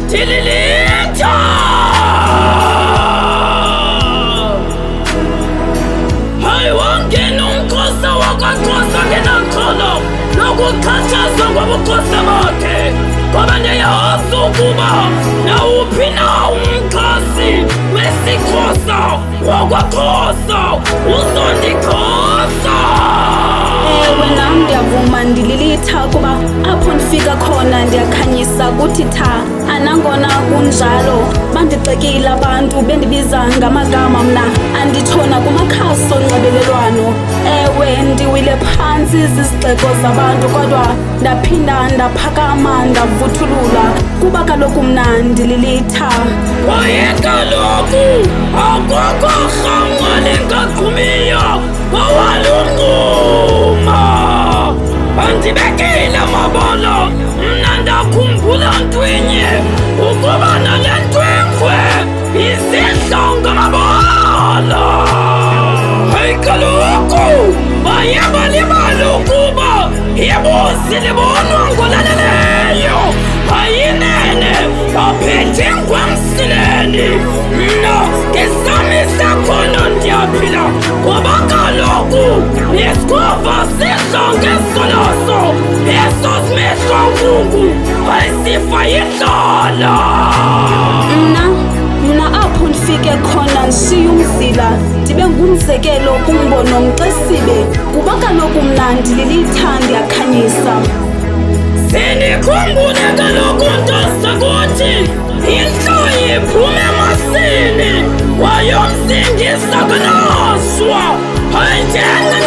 Dililitha! Hayi wangena umkhosi wakwaXhosa ngenakholo lokukhathazwa ngobukhosi bakhe, ngoba ndiyazi ukuba nawuphi na umxhasi wesiXhosa wakwaXhosa uzondikhosa. Ewe nam ndiyavuma ndililitha kuba apho ndifika khona ndiyakhanyisa kuthi tha. Anangona kunjalo bandigxekile abantu bendibiza ngamagama, mna anditshona kumakhasi onxibelelwano. Ewe ndiwile phantsi zizigxeko zabantu kodwa ndaphinda ndaphakama ndavuthulula kuba kaloku mna ndililitha. Kwaye kaloku akukho rhamncwa lingagqumiyo ngowalungquma. Bandibekile amabala, mna ndakhumbula ntwinye ukuba nale ntwengwe izidla ngamabala. Hayi kaloku baye balibala ukuba ibuzi libonwa ngolaleleyo, ayinene baphethe ngwamsileni. Mna ngesami sakhono ndiyaphila ngoba kaloku isikhova sidla ngesolaso, eso simehlo nkungu ayisifa yindlala. Mna apho ndifike khona ndishiye umzila ndibe ngumzekelo kumbono mxesibe kuba kaloku mna ndililitha ndiyakhanyisa. Sinikhumbule kaloku nto zakuthi intloyi iphume emasini wayomsingisa kanaswa, hayi njenga